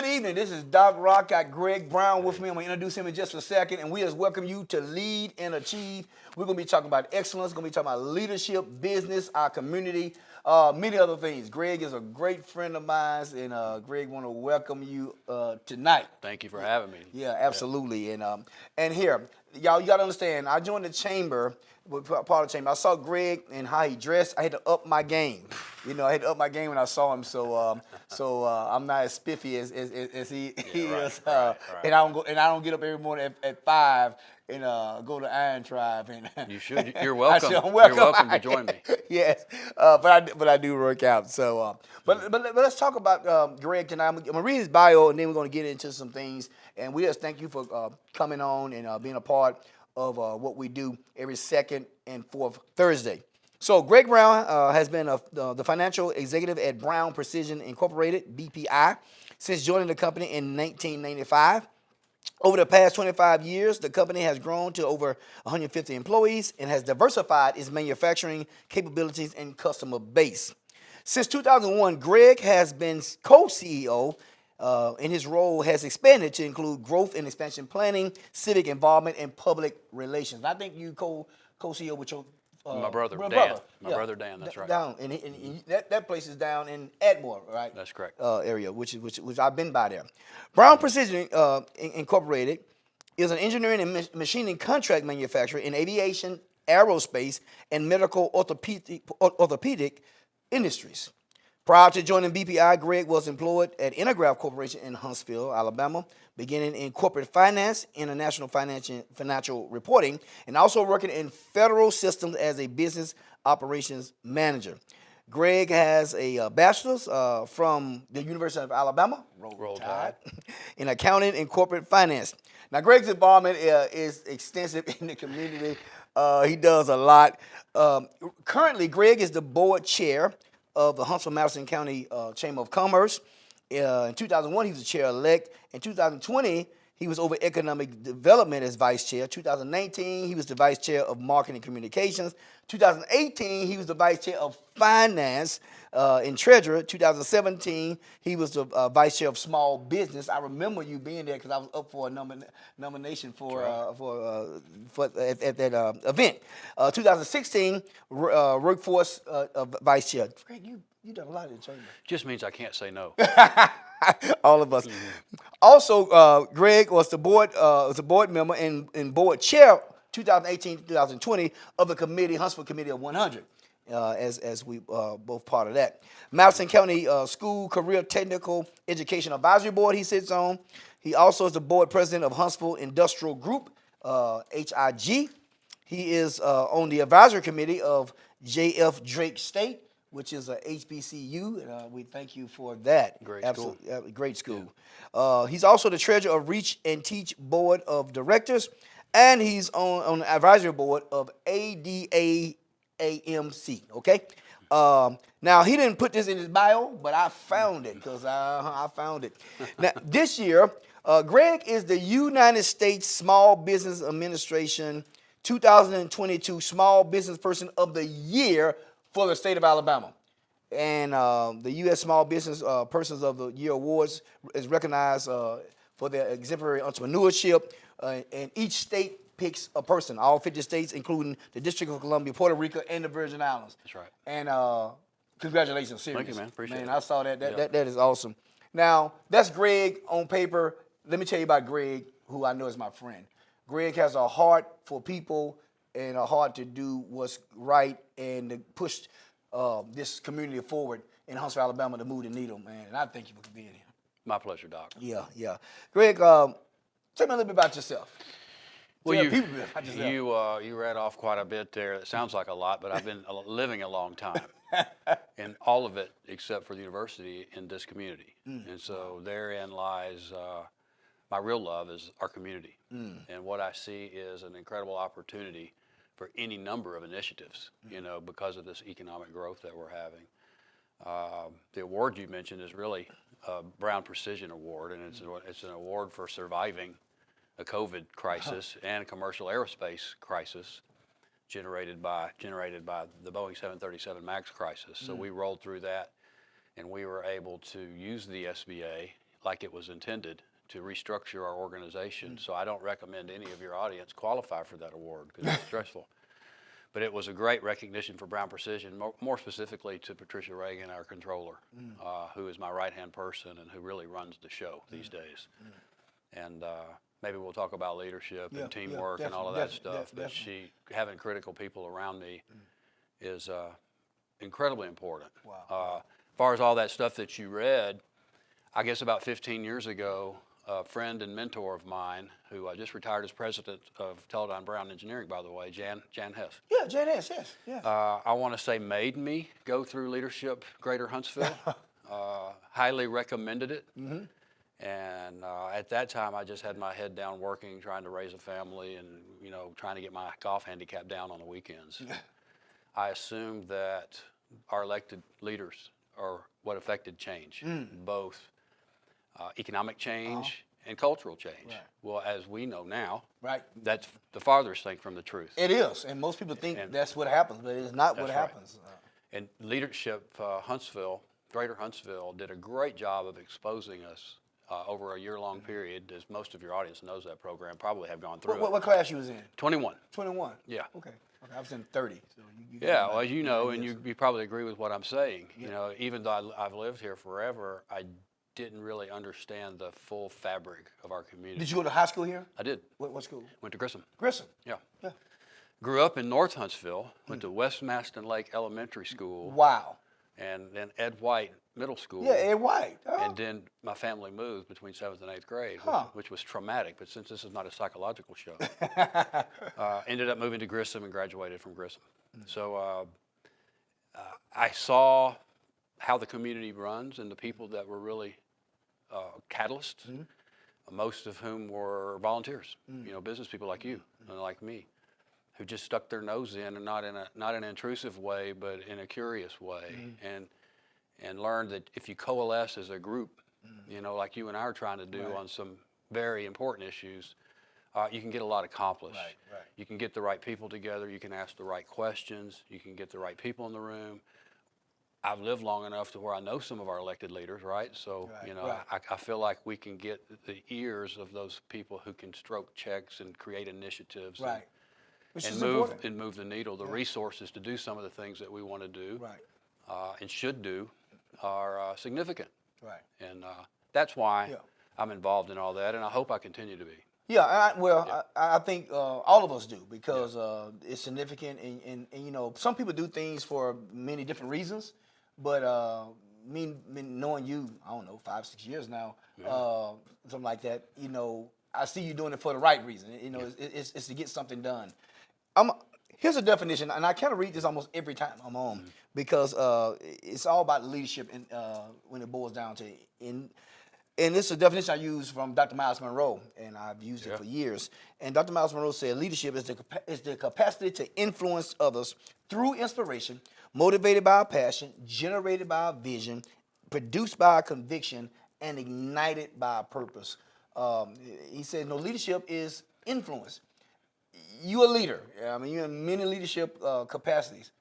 Good evening. This is Doc Rock. Got Greg Brown with me. I'm going to introduce him in just a second. And we just welcome you to Lead and Achieve. We're going to be talking about excellence. We're going to be talking about leadership, business, our community, many other things. Greg is a great friend of mine, and Greg want to welcome you tonight. Thank you for having me. Yeah, absolutely. And here, y'all, you got to understand, I joined the chamber, part of the chamber. I saw Greg and how he dressed. I had to up my game. You know, I had to up my game when I saw him. So I'm not as spiffy as he is. Right. And I don't get up every morning at 5 and go to Iron Tribe. And You should. You're welcome. I'm welcome. You're welcome to join me. Yes, but I do work out. So, but let's talk about Greg tonight. I'm gonna read his bio, and then we're gonna get into some things. And we just thank you for coming on and being a part of what we do every second and fourth Thursday. So Greg Brown has been the financial executive at Brown Precision Incorporated, BPI, since joining the company in 1995. Over the past 25 years, the company has grown to over 150 employees and has diversified its manufacturing capabilities and customer base. Since 2001, Greg has been co-CEO, and his role has expanded to include growth and expansion planning, civic involvement, and public relations. I think you co-CEO with your My brother, Dan. brother. My brother, Dan, that's right. Down, and that place is down in Atmore, right? That's correct. Area, which I've been by there. Brown Precision Incorporated is an engineering and machining contract manufacturer in aviation, aerospace, and medical orthopedic industries. Prior to joining BPI, Greg was employed at Intergraph Corporation in Huntsville, Alabama, beginning in corporate finance, international financial reporting, and also working in federal systems as a business operations manager. Greg has a bachelor's from the University of Alabama, Roll Tide, in accounting and corporate finance. Now, Greg's involvement is extensive in the community. He does a lot. Currently, Greg is the board chair of the Huntsville-Madison County Chamber of Commerce. In 2001, he was the chair-elect. In 2020, he was over economic development as vice chair. 2019, he was the vice chair of marketing and communications. 2018, he was the vice chair of finance and treasurer. 2017, he was the vice chair of small business. I remember you being there because I was up for a nomination for at that event. 2016, workforce vice chair. Greg, you done a lot in the chamber. Just means I can't say no. All of us. Mm-hmm. Also, Greg was the board member and board chair 2018-2020 of the committee, Huntsville Committee of 100, as we both part of that. Madison County School Career Technical Education Advisory Board he sits on. He also is the board president of Huntsville Industrial Group, HIG. He is on the advisory committee of J.F. Drake State, which is a HBCU, and we thank you for that. Great school. Great school. Yeah. He's also the treasurer of Reach and Teach Board of Directors, and he's on the advisory board of ADAAMC, okay? Now, he didn't put this in his bio, but I found it, because I found it. Now, this year, Greg is the United States Small Business Administration 2022 Small Business Person of the Year for the state of Alabama. And the U.S. Small Business Persons of the Year Awards is recognized for their exemplary entrepreneurship. And each state picks a person, all 50 states, including the District of Columbia, Puerto Rico, and the Virgin Islands. That's right. And congratulations, seriously. Thank you, man. Appreciate it. Man, I saw that. That is awesome. Now, that's Greg on paper. Let me tell you about Greg, who I know is my friend. Greg has a heart for people and a heart to do what's right and to push this community forward in Huntsville, Alabama, to move the needle, man. And I thank you for being here. My pleasure, Doc. Yeah. Greg, tell me a little bit about yourself. Well, you read off quite a bit there. It sounds like a lot, but I've been living a long time, and all of it except for the university in this community. And so therein lies my real love is our community. And what I see is an incredible opportunity for any number of initiatives, because of this economic growth that we're having. The award you mentioned is really a Brown Precision Award, and it's an award for surviving a COVID crisis and a commercial aerospace crisis generated by the Boeing 737 MAX crisis. So we rolled through that, and we were able to use the SBA like it was intended to restructure our organization. So I don't recommend any of your audience qualify for that award because it's stressful. But it was a great recognition for Brown Precision, more specifically to Patricia Reagan, our controller, who is my right-hand person and who really runs the show these days. And maybe we'll talk about leadership and teamwork and all of that stuff. But having critical people around me is incredibly important. Wow. As far as all that stuff that you read, I guess about 15 years ago, a friend and mentor of mine, who just retired as president of Teledyne Brown Engineering, by the way, Jan Hess. Yeah, Jan Hess, yes. Yeah. I want to say made me go through Leadership Greater Huntsville. Highly recommended it. And at that time, I just had my head down working, trying to raise a family and, trying to get my golf handicap down on the weekends. I assumed that our elected leaders are what affected change, both economic change and cultural change. Right. Well, as we know now, Right. that's the farthest thing from the truth. It is, and most people think that's what happens, but it's not what happens. And Leadership Huntsville, Greater Huntsville, did a great job of exposing us over a year-long period, as most of your audience knows that program, probably have gone through What class you was in? 21. 21. Yeah. Okay. I was in 30. So Yeah, well, you know, and you probably agree with what I'm saying. Even though I've lived here forever, I didn't really understand the full fabric of our community. Did you go to high school here? I did. What school? Went to Grissom. Grissom. Yeah. Yeah. Grew up in North Huntsville, went to West Maston Lake Elementary School. Wow. And then Ed White Middle School. Yeah, Ed White. And then my family moved between 7th and 8th grade, which was traumatic. But since this is not a psychological show, ended up moving to Grissom and graduated from Grissom. So I saw how the community runs and the people that were really catalysts, most of whom were volunteers, business people like you and like me, who just stuck their nose in, and not in an intrusive way, but in a curious way, and learned that if you coalesce as a group, like you and I are trying to do on some very important issues, you can get a lot accomplished. Right. You can get the right people together. You can ask the right questions. You can get the right people in the room. I've lived long enough to where I know some of our elected leaders, right? So, I feel like we can get the ears of those people who can stroke checks and create initiatives. Right. And move the needle. The resources to do some of the things that we want to do and should do are significant. Right. And that's why I'm involved in all that, and I hope I continue to be. Yeah, I think all of us do, because it's significant, and some people do things for many different reasons, but me knowing you, I don't know, 5-6 years now, something like that, I see you doing it for the right reason. It's to get something done. Here's a definition, and I kind of read this almost every time I'm on, because it's all about leadership, and when it boils down to it. And this is a definition I use from Dr. Miles Monroe, and I've used it for years. And Dr. Miles Monroe said, leadership is the capacity to influence others through inspiration, motivated by a passion, generated by a vision, produced by a conviction, and ignited by a purpose. He said, leadership is influence. You're a leader. I mean, you're in many leadership capacities.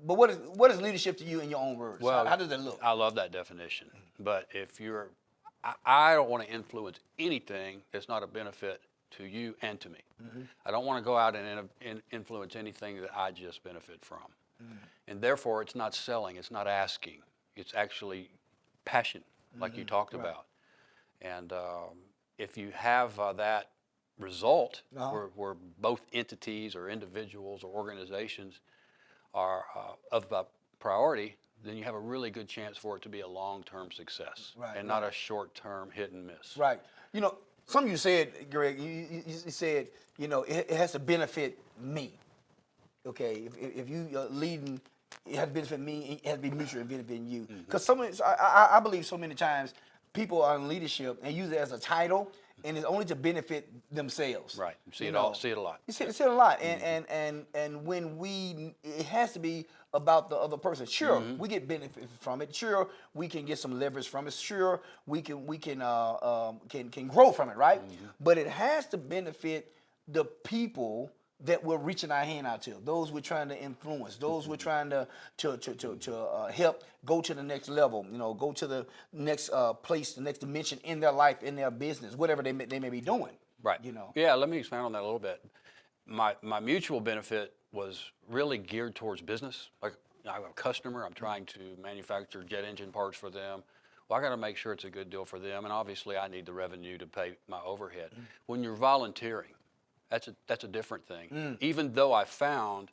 But what is leadership to you in your own words? Well, how does that look? I love that definition. But if I don't want to influence anything that's not a benefit to you and to me. I don't want to go out and influence anything that I just benefit from. And therefore, it's not selling, it's not asking. It's actually passion, like you talked about. And if you have that result, where both entities or individuals or organizations are of priority, then you have a really good chance for it to be a long-term success and not a short-term hit and miss. Right. Something you said, Greg, you said, it has to benefit me. Okay, if you are leading, it has to benefit me, it has to be mutual and benefiting you. Because I believe so many times people are in leadership and use it as a title, and it's only to benefit themselves. Right. See it a lot. You see it a lot. And when it has to be about the other person. Sure, we get benefit from it. Sure, we can get some leverage from it. Sure, we can grow from it, right? But it has to benefit the people that we're reaching our hand out to, those we're trying to influence, those we're trying to help go to the next level, go to the next place, the next dimension in their life, in their business, whatever they may be doing. Right. Yeah, let me expand on that a little bit. My mutual benefit was really geared towards business. Like, I have a customer, I'm trying to manufacture jet engine parts for them. Well, I got to make sure it's a good deal for them, and obviously I need the revenue to pay my overhead. When you're volunteering, that's a different thing. Even though I found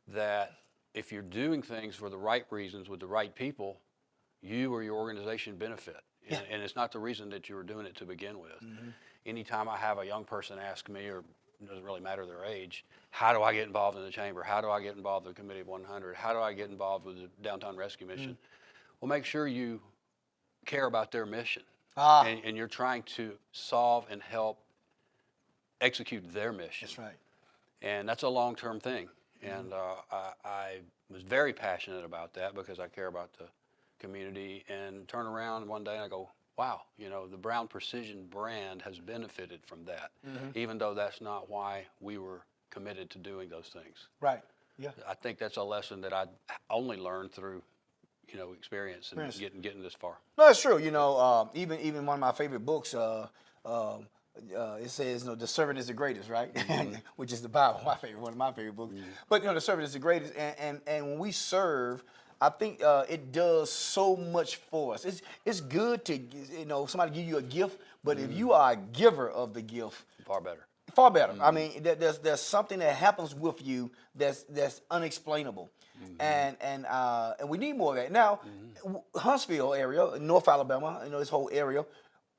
that if you're doing things for the right reasons with the right people, you or your organization benefit. Yeah. And it's not the reason that you were doing it to begin with. Anytime I have a young person ask me, or it doesn't really matter their age, how do I get involved in the chamber? How do I get involved in the Committee of 100? How do I get involved with the Downtown Rescue Mission? Well, make sure you care about their mission. And you're trying to solve and help execute their mission. That's right. And that's a long-term thing. And I was very passionate about that because I care about the community, and turn around one day and I go, wow, the Brown Precision brand has benefited from that, even though that's not why we were committed to doing those things. Right. Yeah. I think that's a lesson that I only learned through, experience and getting this far. No, it's true. Even one of my favorite books, it says, the servant is the greatest, right? Which is the Bible, one of my favorite books. But the servant is the greatest, and when we serve, I think it does so much for us. It's good to somebody give you a gift, but if you are a giver of the gift, Far better. Far better. I mean, there's something that happens with you that's unexplainable, and we need more of that. Now, Huntsville area, North Alabama, this whole area,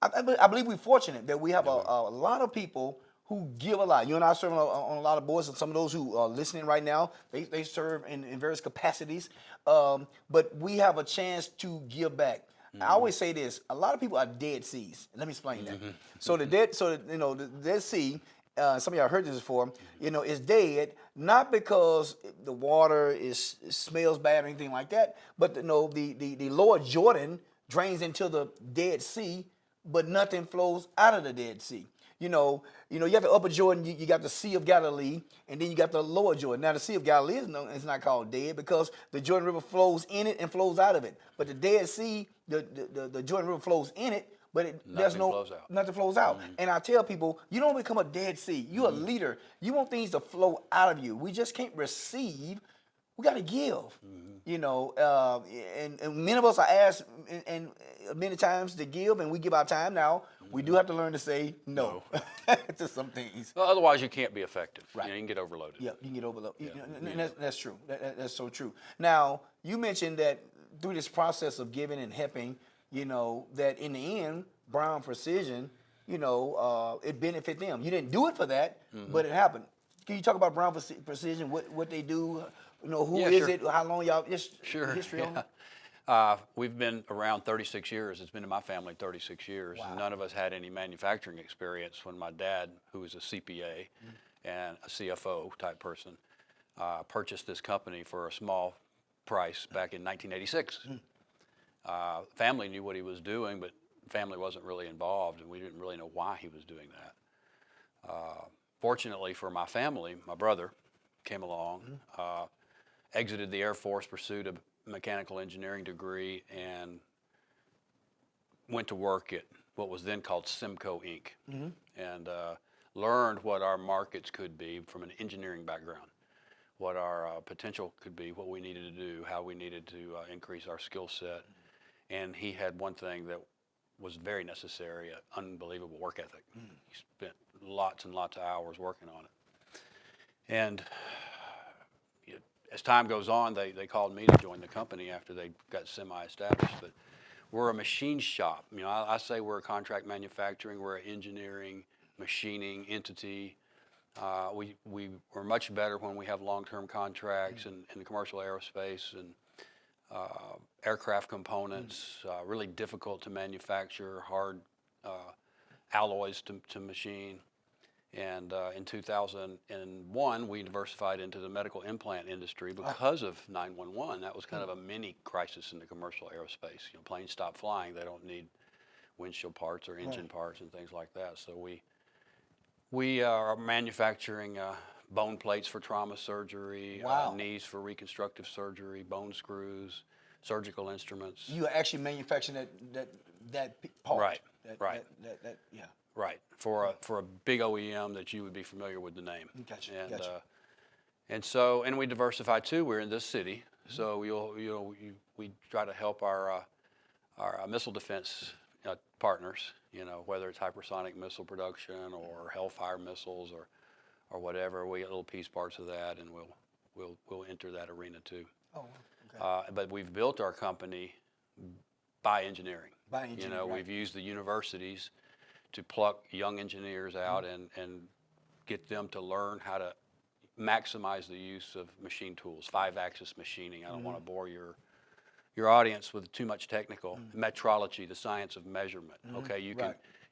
I believe we're fortunate that we have a lot of people who give a lot. You and I serve on a lot of boards, and some of those who are listening right now, they serve in various capacities. But we have a chance to give back. I always say this: a lot of people are dead seas. Let me explain that. So the Dead Sea. Some of y'all heard this before. Is dead not because the water smells bad or anything like that, but the lower Jordan drains into the Dead Sea, but nothing flows out of the Dead Sea. You have the upper Jordan, you got the Sea of Galilee, and then you got the lower Jordan. Now, the Sea of Galilee is not called dead because the Jordan River flows in it and flows out of it. But the Dead Sea, the Jordan River flows in it, but nothing flows out. And I tell people, you don't become a Dead Sea. You're a leader. You want things to flow out of you. We just can't receive. We got to give. And many of us are asked and many times to give, and we give our time. Now, we do have to learn to say no to some things. Well, otherwise, you can't be effective. Right. You can get overloaded. Yeah, you can get overloaded. And that's true. That's so true. Now, you mentioned that through this process of giving and helping, that in the end, Brown Precision, it benefit them. You didn't do it for that, but it happened. Can you talk about Brown Precision, what they do? Who is it? How long y'all? History on it? We've been around 36 years. It's been in my family 36 years. Wow. None of us had any manufacturing experience when my dad, who was a CPA and a CFO type person, purchased this company for a small price back in 1986. Family knew what he was doing, but family wasn't really involved, and we didn't really know why he was doing that. Fortunately for my family, my brother came along, exited the Air Force, pursued a mechanical engineering degree, and went to work at what was then called Simco Inc. And learned what our markets could be from an engineering background, what our potential could be, what we needed to do, how we needed to increase our skill set. And he had one thing that was very necessary, an unbelievable work ethic. He spent lots and lots of hours working on it. And as time goes on, they called me to join the company after they got semi-established. But we're a machine shop. I say we're a contract manufacturing, we're an engineering, machining entity. We're much better when we have long-term contracts in the commercial aerospace and aircraft components, really difficult to manufacture, hard alloys to machine. And in 2001, we diversified into the medical implant industry because of 911. That was kind of a mini crisis in the commercial aerospace. Planes stop flying. They don't need windshield parts or engine parts and things like that. So we We are manufacturing bone plates for trauma surgery, Wow. knees for reconstructive surgery, bone screws, surgical instruments. You are actually manufacturing that part. Right, That, right. Yeah. Right, for a big OEM that you would be familiar with the name. Gotcha. And Gotcha. and we diversify too. We're in this city, so we try to help our missile defense partners. Whether it's hypersonic missile production or Hellfire missiles or whatever. We get little piece parts of that, and we'll enter that arena too. Oh, okay. But we've built our company by engineering. By engineering, right. We've used the universities to pluck young engineers out and get them to learn how to maximize the use of machine tools, 5-axis machining. I don't want to bore your audience with too much technical. Metrology, the science of measurement. Okay,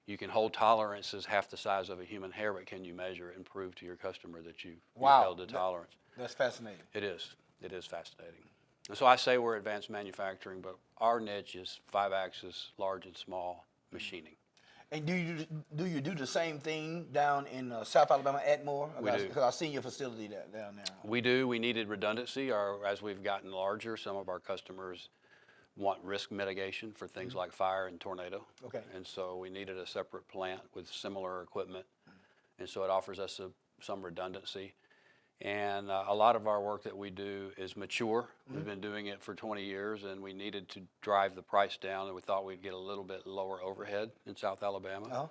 you can hold tolerances half the size of a human hair, but can you measure it and prove to your customer that you've held the tolerance? That's fascinating. It is. It is fascinating. And so I say we're advanced manufacturing, but our niche is 5-axis, large and small machining. And do you do the same thing down in South Alabama, Atmore? We do. Because I've seen your facility down there. We do. We needed redundancy. As we've gotten larger, some of our customers want risk mitigation for things like fire and tornado. Okay. And so we needed a separate plant with similar equipment. And so it offers us some redundancy. And a lot of our work that we do is mature. We've been doing it for 20 years, and we needed to drive the price down, and we thought we'd get a little bit lower overhead in South Alabama.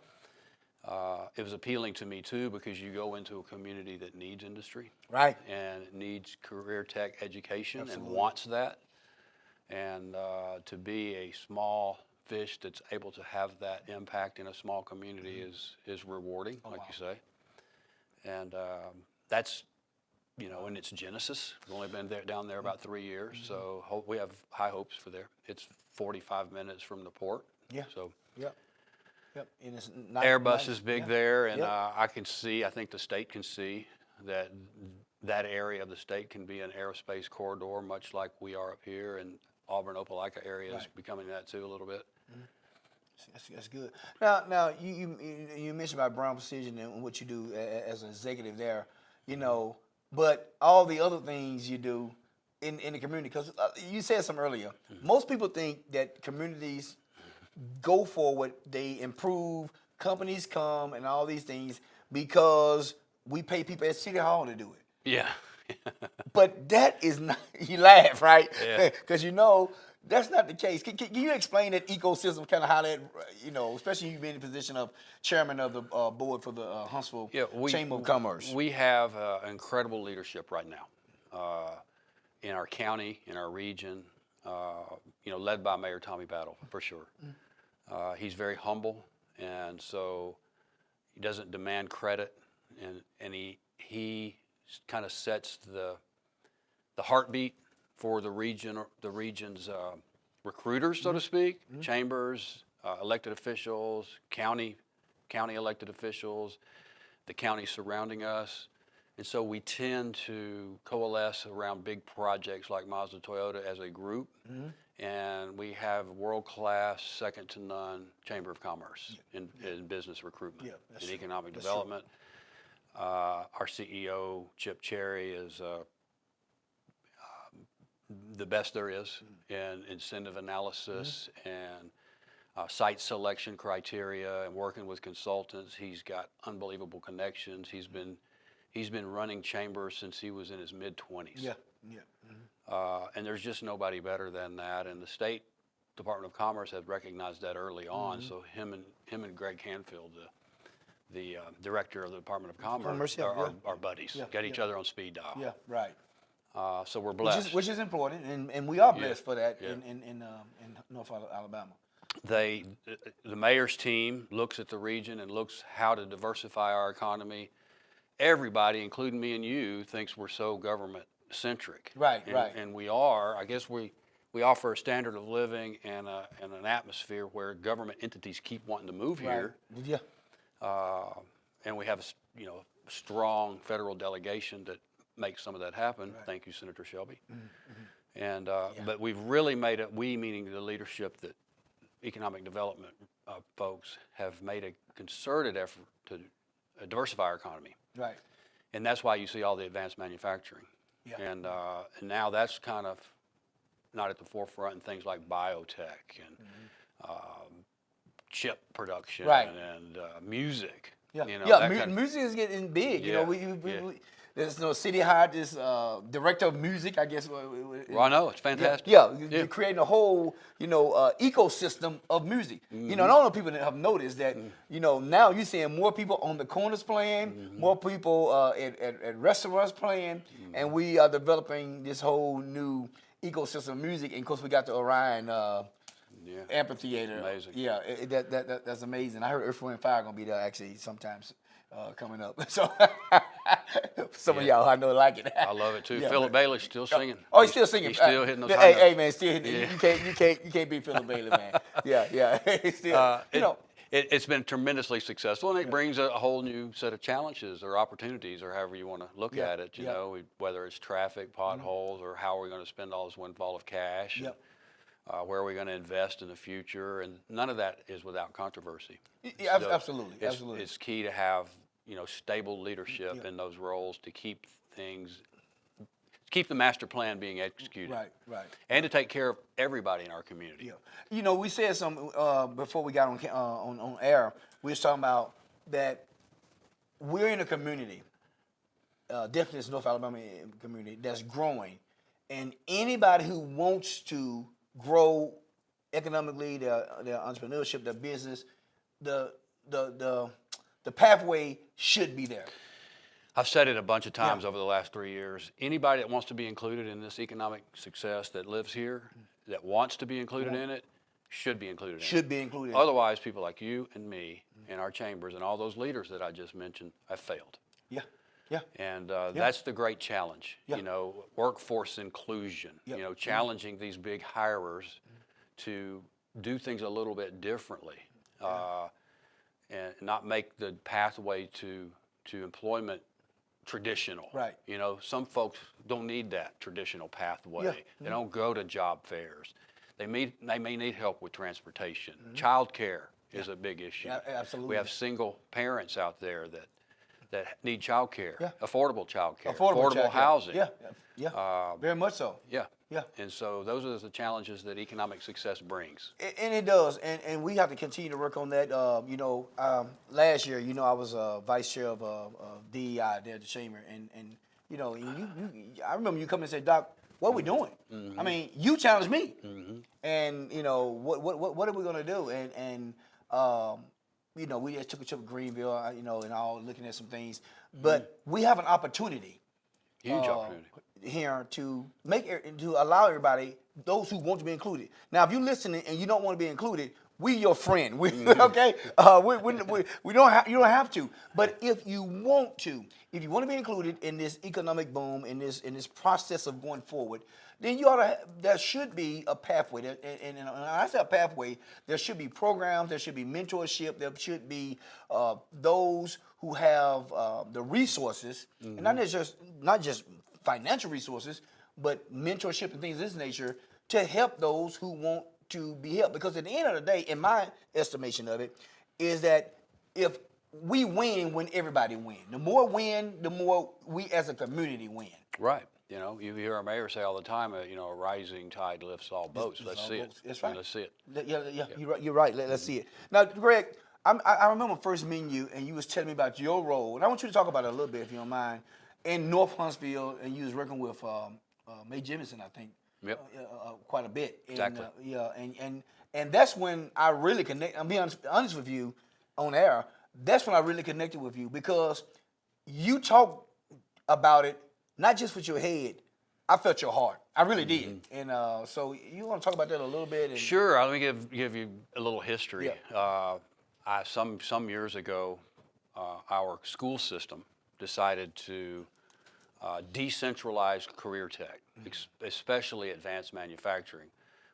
It was appealing to me, too, because you go into a community that needs industry. Right. And needs career tech education. Absolutely. And wants that. And to be a small fish that's able to have that impact in a small community is rewarding, like you say. And that's, in its genesis. We've only been down there about 3 years, so we have high hopes for there. It's 45 minutes from the port. Yeah. So Yep. And it's Airbus is big there, and I think the state can see that area of the state can be an aerospace corridor, much like we are up here, and Auburn, Opelika area is becoming that too a little bit. That's good. Now you mentioned about Brown Precision and what you do as an executive there, but all the other things you do in the community, because you said something earlier. Most people think that communities go for what they improve, companies come and all these things because we pay people at City Hall to do it. Yeah. But that is not, you laugh, right? Yeah. Because that's not the case. Can you explain that ecosystem, kind of how that, especially you being in the position of chairman of the board for the Huntsville Chamber of Commerce? We have incredible leadership right now in our county, in our region, led by Mayor Tommy Battle, for sure. He's very humble, and so he doesn't demand credit, and he kind of sets the heartbeat for the region's recruiters, so to speak, chambers, elected officials, county elected officials, the county surrounding us. And so we tend to coalesce around big projects like Mazda Toyota as a group. And we have world-class, second to none Chamber of Commerce in business recruitment and economic development. Our CEO, Chip Cherry, is the best there is in incentive analysis and site selection criteria and working with consultants. He's got unbelievable connections. He's been running chambers since he was in his mid-20s. And there's just nobody better than that. And the State Department of Commerce had recognized that early on. So him and Greg Canfield, the director of the Department of Commerce, are buddies. Got each other on speed dial. Yeah, right. So we're blessed. Which is important, and we are blessed for that in North Alabama. The mayor's team looks at the region and looks how to diversify our economy. Everybody, including me and you, thinks we're so government-centric. Right. And we are. I guess we offer a standard of living and an atmosphere where government entities keep wanting to move here. Yeah. And we have a strong federal delegation that makes some of that happen. Right. Thank you, Senator Shelby. And but we've really made it. We, meaning the leadership, that economic development folks, have made a concerted effort to diversify our economy. Right. And that's why you see all the advanced manufacturing. Yeah. And now that's kind of not at the forefront in things like biotech and chip production Right. and music. Yeah, You know, yeah. that kind of, Music is getting big. You know, Yeah. there's no city hired this director of music, I guess. well, I know it's fantastic. You're creating a whole, ecosystem of music. You know, and I don't know if people that have noticed that, now you're seeing more people on the corners playing, more people at restaurants playing, and we are developing this whole new ecosystem of music. And of course, we got the Orion amphitheater. Amazing. Yeah, that's amazing. I heard Earth, Wind, and Fire gonna be there actually sometimes coming up. So some of y'all I know like it. I love it too. Yeah. Philip Bailey's still singing. Oh, he's still singing. He's still hitting those high Hey, notes. hey, man, still hitting. You can't beat Philip Bailey, man. Yeah. He's still, It's been tremendously successful, and it brings a whole new set of challenges or opportunities, or however you want to look at it. You know, whether it's traffic, potholes, or how are we going to spend all this windfall of cash. Yep. Where are we going to invest in the future? And none of that is without controversy. Yeah, So absolutely. It's key to have stable leadership in those roles to keep the master plan being executed. Right. And to take care of everybody in our community. Yeah. We said something before we got on air. We was talking about that we're in a community, definitely it's North Alabama community, that's growing. And anybody who wants to grow economically, their entrepreneurship, their business, the pathway should be there. I've said it a bunch of times over the last 3 years. Anybody that wants to be included in this economic success that lives here, that wants to be included in it, should be included in it. Should be included. Otherwise, people like you and me in our chambers and all those leaders that I just mentioned have failed. Yeah. And that's the great challenge, Yeah. workforce inclusion, challenging these big hirers to do things a little bit differently and not make the pathway to employment traditional. Right. Some folks don't need that traditional pathway. They don't go to job fairs. They may need help with transportation. Child care is a big issue. Yeah, absolutely. We have single parents out there that need child care, affordable child care, Affordable affordable housing. Yeah. Very much so. Yeah. Yeah. And so those are the challenges that economic success brings. And it does, and we have to continue to work on that. Last year, I was vice chair of DEI there at the chamber, and I remember you coming and said, "Doc, what are we doing?" I mean, you challenged me, and what are we going to do? And we just took a trip to Greenville, and all looking at some things, but we have an opportunity. Huge opportunity here to allow everybody, those who want to be included. Now, if you're listening and you don't want to be included, we your friend. Okay, we don't have, you don't have to. But if you want to be included in this economic boom, in this process of going forward, then there should be a pathway. And when I say a pathway, there should be programs, there should be mentorship, there should be those who have the resources, and not just financial resources, but mentorship and things of this nature to help those who want to be helped. Because at the end of the day, in my estimation of it, is that if we win when everybody wins. The more win, the more we as a community win. Right. You hear our mayor say all the time, a rising tide lifts all boats. Let's see it. That's right. Let's see it. Yeah. You're right. Let's see it. Now, Greg, I remember first meeting you, and you was telling me about your role, and I want you to talk about it a little bit, if you don't mind, in North Huntsville, and you was working with Mae Jemison, I think. Yep. Quite a bit. Exactly. And that's when I really connect. I'm being honest with you on air. That's when I really connected with you, because you talk about it not just with your head. I felt your heart. I really did. And so you want to talk about that a little bit? Sure. Let me give you a little history. Some years ago, our school system decided to decentralize career tech, especially advanced manufacturing.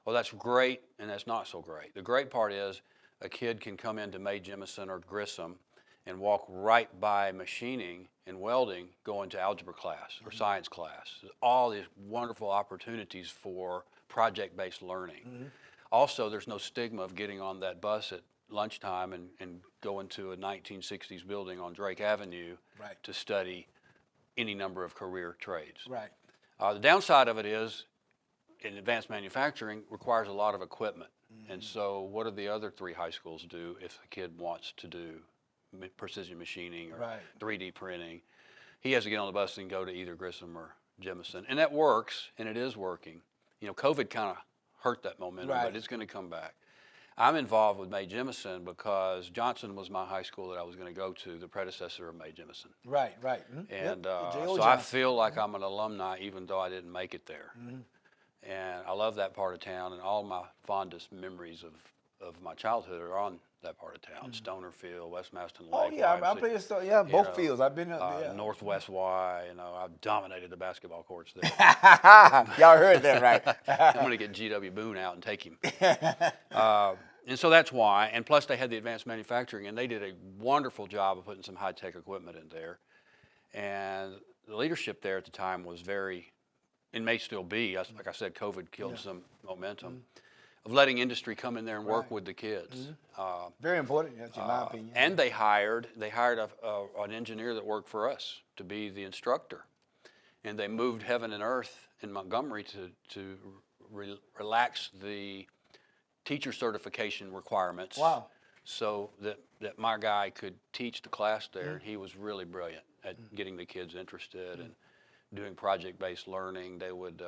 Well, that's great, and that's not so great. The great part is a kid can come into Mae Jemison or Grissom and walk right by machining and welding, go into algebra class or science class. All these wonderful opportunities for project-based learning. Also, there's no stigma of getting on that bus at lunchtime and go into a 1960s building on Drake Avenue Right. to study any number of career trades. Right. The downside of it is, in advanced manufacturing, requires a lot of equipment. And so what do the other 3 high schools do if a kid wants to do precision machining or Right. 3D printing? He has to get on the bus and go to either Grissom or Jemison. And that works, and it is working. You know, COVID kind of hurt that momentum, Right. but it's going to come back. I'm involved with May Jemison because Johnson was my high school that I was going to go to, the predecessor of May Jemison. Right. Right. And J.O. so I Johnson. feel like I'm an alumni even though I didn't make it there. And I love that part of town, and all my fondest memories of my childhood are on that part of town. Stoner Field, West Maston Lake. Oh yeah, I played stuff. Yeah, both fields. I've been up there. Northwest Y, you know, I've dominated the basketball courts there. Y'all heard that right? I'm going to get G.W. Boone out and take him. And so that's why. And plus they had the advanced manufacturing, and they did a wonderful job of putting some high-tech equipment in there. And the leadership there at the time was very, and may still be, like I said, COVID killed some momentum, of letting industry come in there and work with the kids. Very important, that's in my opinion. And they hired an engineer that worked for us to be the instructor. And they moved heaven and earth in Montgomery to relax the teacher certification requirements. Wow. So that my guy could teach the class there. He was really brilliant at getting the kids interested and doing project-based learning. They would,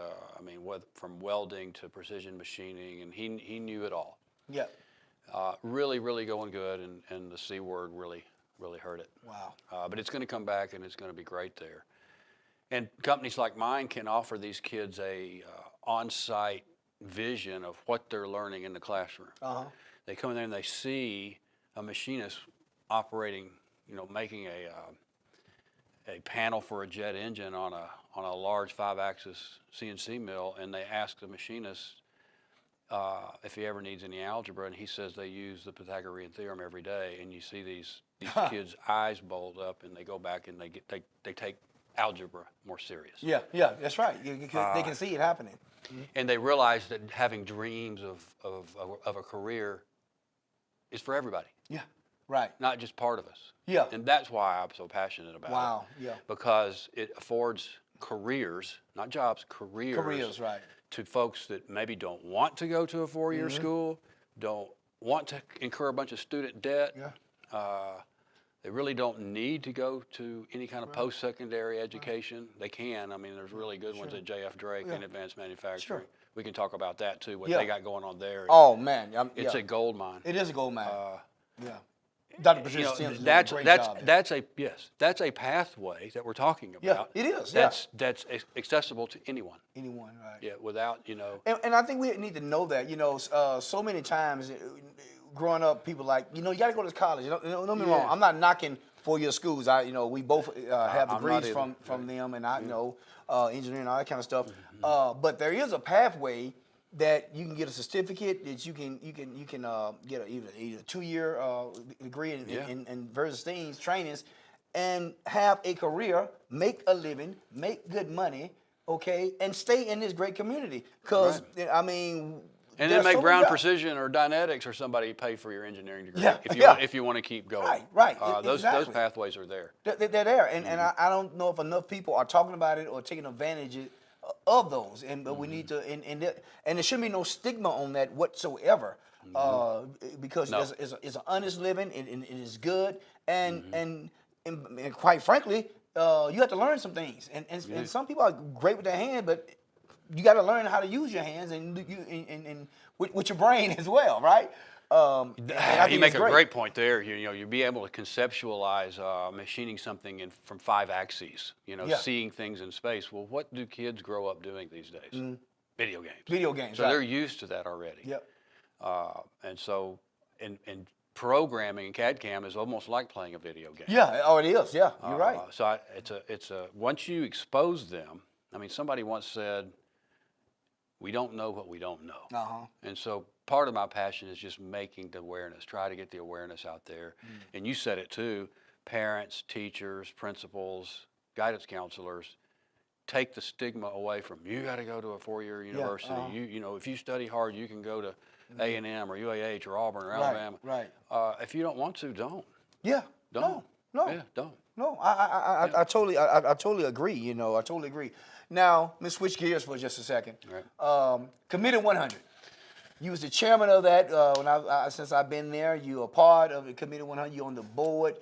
from welding to precision machining, and he knew it all. Yeah. Really, really going good, and the C word really, really hurt it. Wow. But it's going to come back, and it's going to be great there. And companies like mine can offer these kids a on-site vision of what they're learning in the classroom. They come in there and they see a machinist operating, making a panel for a jet engine on a large 5-axis CNC mill, and they ask the machinist if he ever needs any algebra, and he says they use the Pythagorean theorem every day. And you see these kids' eyes bulge up, and they go back and they take algebra more serious. Yeah, that's right. They can see it happening. And they realize that having dreams of a career is for everybody. Yeah, right. Not just part of us. Yeah. And that's why I'm so passionate about it. Wow, yeah. Because it affords careers, not jobs, careers. Careers, right. To folks that maybe don't want to go to a 4-year school, don't want to incur a bunch of student debt. Yeah. They really don't need to go to any kind of post-secondary education. They can. I mean, there's really good ones at J.F. Drake and Advanced Manufacturing. We can talk about that too, what they got going on there. Oh man, It's a gold mine. It is a gold mine. Yeah. Dr. Patricia Sims is doing a great job there. That's a pathway that we're talking about. Yeah, it is. That's accessible to anyone. Anyone, right? Yeah, without And I think we need to know that. So many times growing up, people like you got to go to college. Don't get me wrong. I'm not knocking 4-year schools. We both have degrees from them, and I know engineering, all that kind of stuff. But there is a pathway that you can get a certificate, that you can get either a 2-year degree in various things, trainings, and have a career, make a living, make good money, okay, and stay in this great community. Because and then make Brown Precision or Dynetics or somebody pay for your engineering degree if you want to keep going. Right. Those pathways are there. They're there, and I don't know if enough people are talking about it or taking advantage of those, but we need to, and there shouldn't be no stigma on that whatsoever, because it's an honest living, and it is good, and quite frankly, you have to learn some things, and some people are great with their hand, but you got to learn how to use your hands and with your brain as well, right? You make a great point there. You'll be able to conceptualize machining something from 5 axes. Seeing things in space. Well, what do kids grow up doing these days? Video games. Video games. So they're used to that already. Yep. And so, and programming in CAD/CAM is almost like playing a video game. Yeah. Oh, it is. Yeah. You're right. So it's a once you expose them. Somebody once said, we don't know what we don't know. And so part of my passion is just making the awareness, try to get the awareness out there. And you said it too, parents, teachers, principals, guidance counselors, take the stigma away from, you got to go to a 4-year university. If you study hard, you can go to A&M or UAH or Auburn or Right, Alabama. right. If you don't want to, don't. Yeah. Don't. No. Yeah, don't. No, I totally agree. You know, I totally agree. Now, let's switch gears for just a second. Right. Committed 100. You was the chairman of that since I've been there. You a part of the Committed 100. You on the board.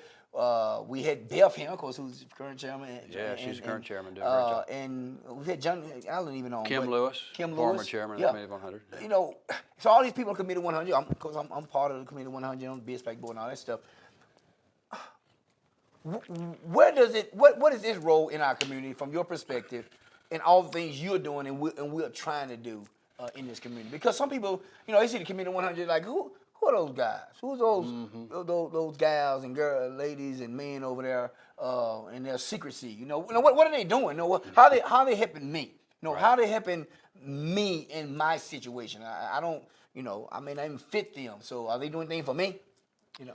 We had Beth here, of course, who's the current chairman. Yeah, she's the current chairman, doing a great job. And we had John Allen even on. Kim Lewis, former chairman of the Committed 100. You know, so all these people are Committed 100. Because I'm part of the Committed 100 on the BSPAC board and all that stuff. What is its role in our community from your perspective, and all the things you're doing and we're trying to do in this community? Because some people, you know, they see the Community 100 like, who are those guys? Who's those gals and girls, ladies and men over there in their secrecy? You know, what are they doing? You know, how they helping me? You know, how they helping me in my situation? I don't, you know, I may not even fit them. So are they doing anything for me? You know.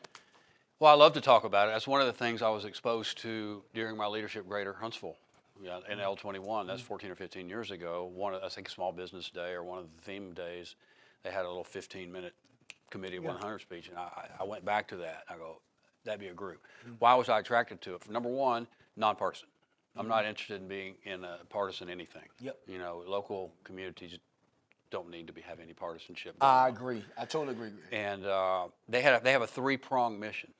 Well, I love to talk about it. That's one of the things I was exposed to during my leadership Greater Huntsville in L21. That's 14 or 15 years ago. I think Small Business Day or one of the theme days, they had a little 15-minute Committee 100 speech, and I went back to that. I go, that'd be a group. Why was I attracted to it? Number one, nonpartisan. I'm not interested in being in a partisan anything. Yep. You know, local communities don't need to have any partisanship. I agree. I totally agree. And they have a three-pronged mission.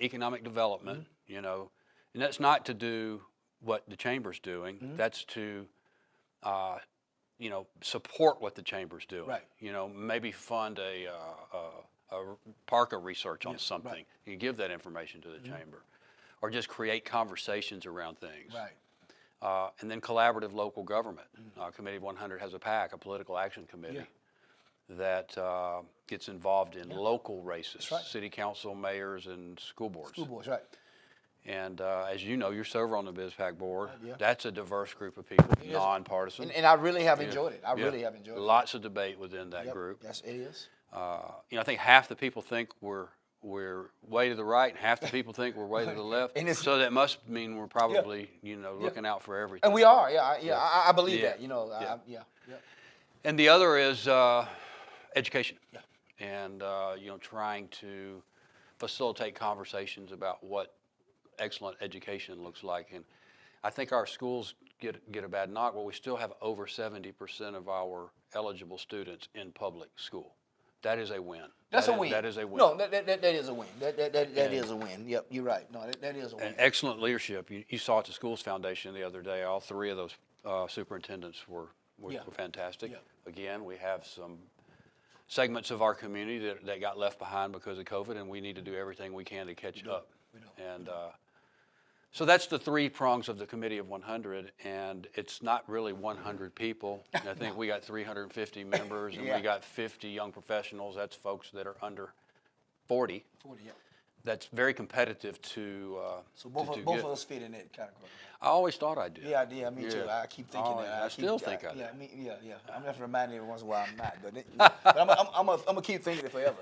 Economic development, you know, and that's not to do what the chamber's doing. That's to, you know, support what the chamber's doing. Right. You know, maybe fund a Parker research on something. Right. You can give that information to the chamber, or just create conversations around things. Right. And then collaborative local government. Committee 100 has a PAC, a political action committee. That gets involved in local races, city council, mayors, and school boards. School boards, right. And as you know, you're server on the BizPAC board. That's a diverse group of people, nonpartisan. And I really have enjoyed it. I really have enjoyed it. Lots of debate within that group. Yes, it is. You know, I think half the people think we're way to the right, and half the people think we're way to the left. So that must mean we're probably, you know, looking out for everything. And we are, I believe that. You know, And the other is education, and you know, trying to facilitate conversations about what excellent education looks like. And I think our schools get a bad knock, but we still have over 70% of our eligible students in public school. That is a win. That's a win. That is a win. No, that is a win. That is a win. Yep, you're right. No, that is a win. And excellent leadership. You saw at the Schools Foundation the other day. All three of those superintendents were fantastic. Again, we have some segments of our community that got left behind because of COVID, and we need to do everything we can to catch up. And so that's the three prongs of the Committee of 100, and it's not really 100 people. I think we got 350 members, and we got 50 young professionals. That's folks that are under 40. 40, yeah. That's very competitive to. So both of us fit in that category. I always thought I did. Yeah, me too. I keep thinking that. I still think I do. Yeah. I'm just reminding every once in a while I'm not, but I'm gonna keep thinking it forever.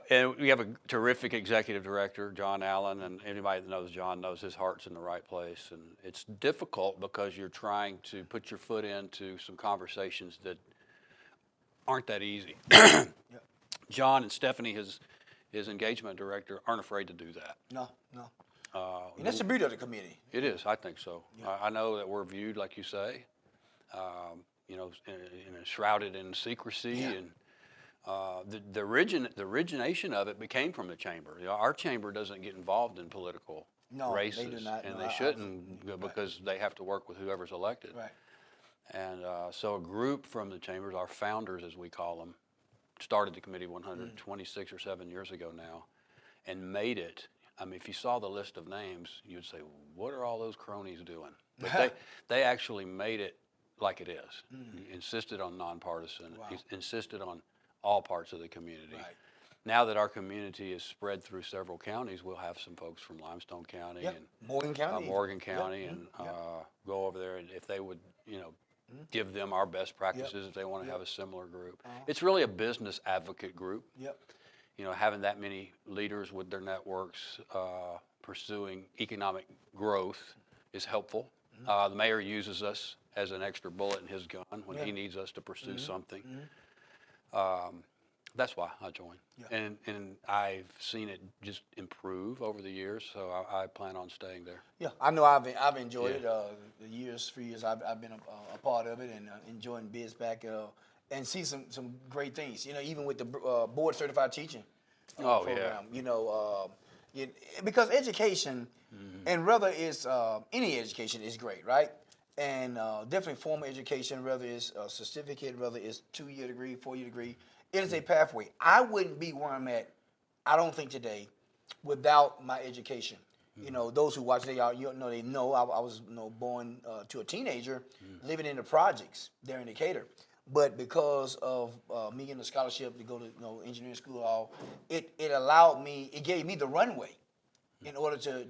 And we have a terrific executive director, John Allen, and anybody that knows John knows his heart's in the right place. And it's difficult because you're trying to put your foot into some conversations that aren't that easy. John and Stephanie, his engagement director, aren't afraid to do that. No. And that's the beauty of the committee. It is, I think so. Yeah. I know that we're viewed, like you say, you know, shrouded in secrecy, and the origination of it came from the chamber. You know, our chamber doesn't get involved in political races, they do not, and they shouldn't, because they have to work with whoever's elected. Right. And so a group from the chambers, our founders, as we call them, started the Committee 100 26 or 7 years ago now, and made it. I mean, if you saw the list of names, you'd say, what are all those cronies doing? But they actually made it like it is. Insisted on nonpartisan, insisted on all parts of the community. Right. Now that our community is spread through several counties, we'll have some folks from Limestone County and Morgan County, and go over there, and if they would, you know, give them our best practices if they want to have a similar group. It's really a business advocate group. You know, having that many leaders with their networks pursuing economic growth is helpful. The mayor uses us as an extra bullet in his gun when he needs us to pursue something. That's why I joined. Yeah. And I've seen it just improve over the years, so I plan on staying there. Yeah, I know I've enjoyed it. The few years I've been a part of it, and enjoying BizBack, and see some great things. You know, even with the board certified teaching program. You know, because education, and whether it's any education, is great, right? And definitely formal education, whether it's a certificate, whether it's 2-year degree, 4-year degree, it is a pathway. I wouldn't be where I'm at, I don't think today, without my education. You know, those who watch today, they know I was born to a teenager, living in the projects there in Decatur. But because of me getting a scholarship to go to engineering school, it gave me the runway in order to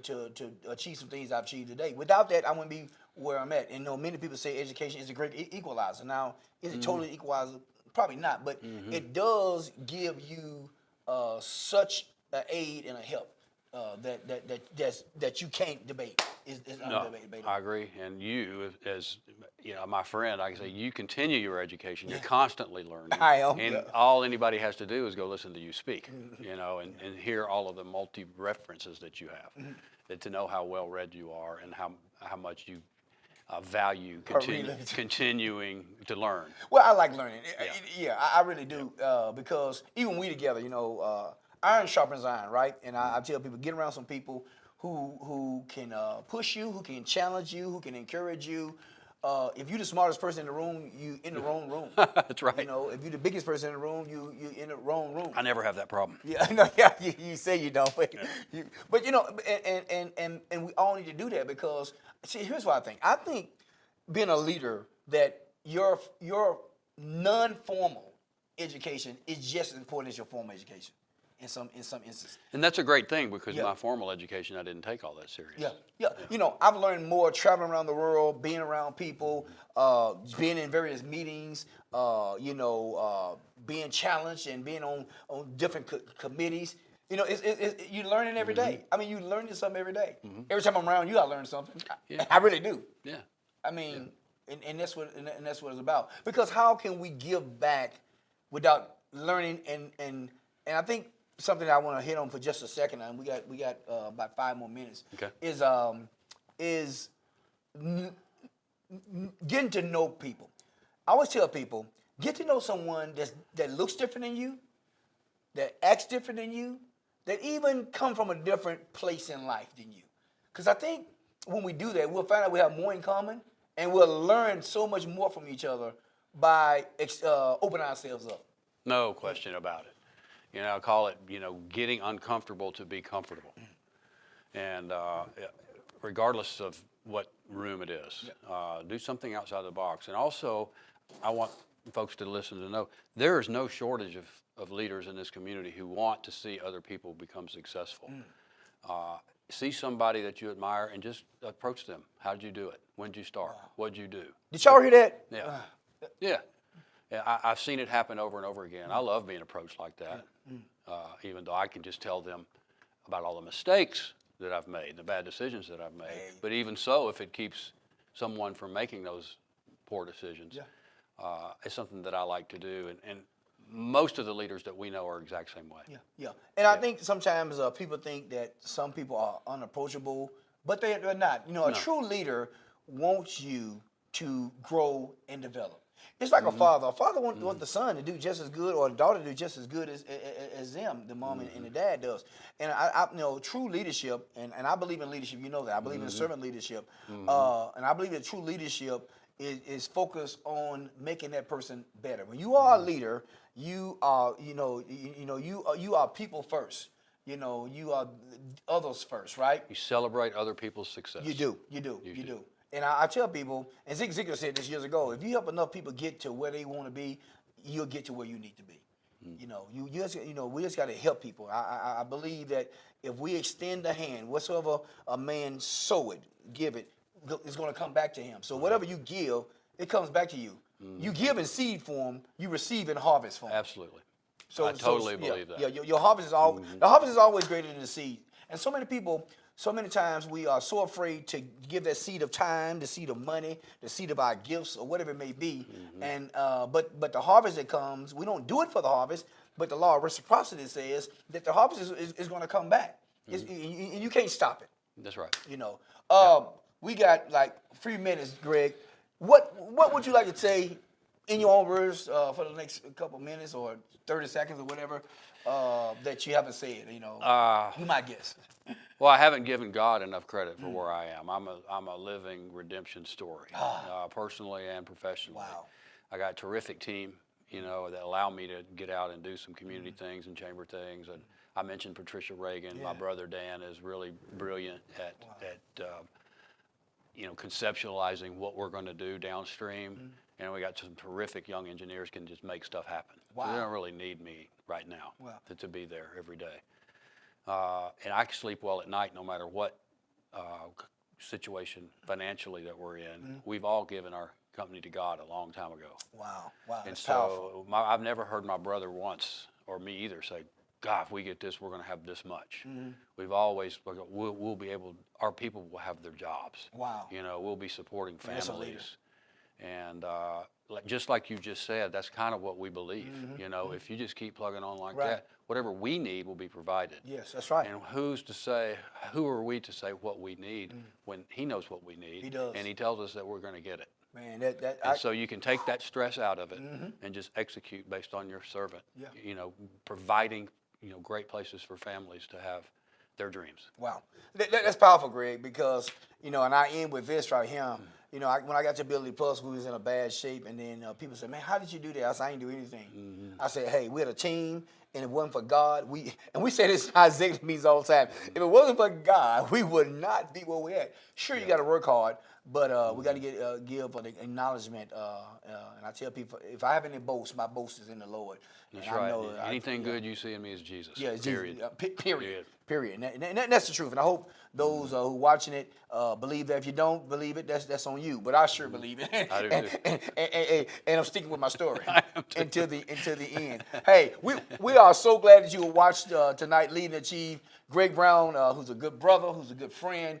achieve some things I've achieved today. Without that, I wouldn't be where I'm at. And many people say education is a great equalizer. Now, is it totally equalizer? Probably not, but it does give you such an aid and a help that you can't debate. Is undebatable. I agree. And you, as my friend, I can say you continue your education. You're constantly learning. I am. And all anybody has to do is go listen to you speak, and hear all of the multi-references that you have, and to know how well read you are and how much you value continuing to learn. Well, I like learning. Yeah, I really do, because even we together, iron sharpens iron, right? And I tell people, get around some people who can push you, who can challenge you, who can encourage you. If you're the smartest person in the room, you in the wrong room. That's right. If you're the biggest person in the room, you in the wrong room. I never have that problem. Yeah, no, yeah, you say you don't, but and we all need to do that, because see, here's what I think. I think being a leader, that your non-formal education is just as important as your formal education. In some instances. And that's a great thing, because my formal education, I didn't take all that serious. Yeah. I've learned more traveling around the world, being around people, being in various meetings, being challenged and being on different committees. You're learning every day. I mean, you're learning something every day. Every time I'm around you, I learn something. I really do. Yeah. I mean, and that's what it's about. Because how can we give back without learning? And I think something I want to hit on for just a second, and we got about 5 more minutes. Okay. Is getting to know people. I always tell people, get to know someone that looks different than you, that acts different than you, that even come from a different place in life than you. Because I think when we do that, we'll find out we have more in common, and we'll learn so much more from each other by opening ourselves up. No question about it. I call it, getting uncomfortable to be comfortable. And regardless of what room it is, do something outside the box. And also, I want folks to listen to know, there is no shortage of leaders in this community who want to see other people become successful. See somebody that you admire and just approach them. How did you do it? When did you start? What did you do? Did y'all hear that? Yeah. Yeah. I've seen it happen over and over again. I love being approached like that, even though I can just tell them about all the mistakes that I've made, the bad decisions that I've made. But even so, if it keeps someone from making those poor decisions, it's something that I like to do. And most of the leaders that we know are exact same way. Yeah. And I think sometimes people think that some people are unapproachable, but they're not. A true leader wants you to grow and develop. It's like a father. A father wants the son to do just as good, or the daughter to do just as good as them, the mom and the dad does. And I true leadership, and I believe in leadership. You know that. I believe in servant leadership, and I believe that true leadership is focused on making that person better. When you are a leader, you are you are people first. You are others first, right? You celebrate other people's success. You do. And I tell people, and Zig Ziglar said this years ago, if you help enough people get to where they want to be, you'll get to where you need to be. We just got to help people. I believe that if we extend the hand, whatsoever a man soweth, give it, it's going to come back to him. So whatever you give, it comes back to you. You give in seed form, you receive in harvest form. Absolutely. I totally believe that. Yeah, your harvest is always the harvest is always greater than the seed. And so many people, so many times we are so afraid to give that seed of time, the seed of money, the seed of our gifts, or whatever it may be. And but the harvest that comes, we don't do it for the harvest, but the law of reciprocity says that the harvest is going to come back. You can't stop it. That's right. You know, we got like 3 minutes, Greg. What would you like to say in your own words for the next couple minutes or 30 seconds or whatever that you haven't said? You know, you might guess. Well, I haven't given God enough credit for where I am. I'm a living redemption story, personally and professionally. Wow. I got a terrific team, you know, that allow me to get out and do some community things and chamber things. And I mentioned Patricia Reagan. My brother Dan is really brilliant at you know, conceptualizing what we're going to do downstream. And we got some terrific young engineers can just make stuff happen. Wow. So they don't really need me right now to be there every day. And I can sleep well at night no matter what situation financially that we're in. We've all given our company to God a long time ago. Wow, wow, And that's so powerful. I've never heard my brother once, or me either, say, God, if we get this, we're going to have this much. We've always, we'll be able, our people will have their jobs. Wow. You know, we'll be supporting That's a leader. families. And just like you just said, that's kind of what we believe. You know, if you just keep plugging on like that, whatever we need will be provided. Yes, that's right. And who are we to say what we need when he knows what we need? He does. And he tells us that we're going to get it. Man, So you can take that stress out of it and just execute based on your servant. Yeah. You know, providing, you know, great places for families to have their dreams. wow, that's powerful, Greg, because, you know, and I end with this right here. You know, when I got to Ability Plus, we was in a bad shape, and then people said, man, how did you do that? I said, I didn't do anything. I said, hey, we had a team, and if it wasn't for God, we say this in our executive meetings all the time, if it wasn't for God, we would not be where we're at. Sure, you got to work hard, but we got to give an acknowledgement. And I tell people, if I have any boast, my boast is in the Lord. That's and right. I know, Anything good you see in me is Jesus. yeah, it's Period. Period. And that's the truth. And I hope those who are watching it believe that. If you don't believe it, that's on you. But I sure believe it. I do too. And I'm sticking with my story until the end. Hey, we are so glad that you watched tonight, Lead and Achieve. Greg Brown, who's a good brother, who's a good friend.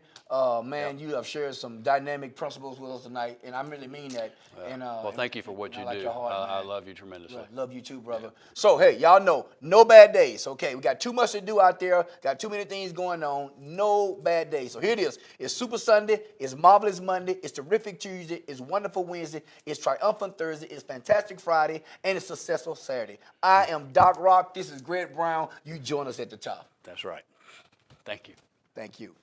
Man, you have shared some dynamic principles with us tonight, and I really mean that. Well, thank you for what you like do. your heart, I man. love you tremendously. Love you too, brother. So, hey, y'all know, no bad days, okay? We got too much to do out there, got too many things going on, no bad days. So here it is. It's Super Sunday, it's Marvelous Monday, it's Terrific Tuesday, it's Wonderful Wednesday, it's Triumphant Thursday, it's Fantastic Friday, and it's Successful Saturday. I am Doc Rock. This is Greg Brown. You join us at the top. That's right. Thank you. Thank you.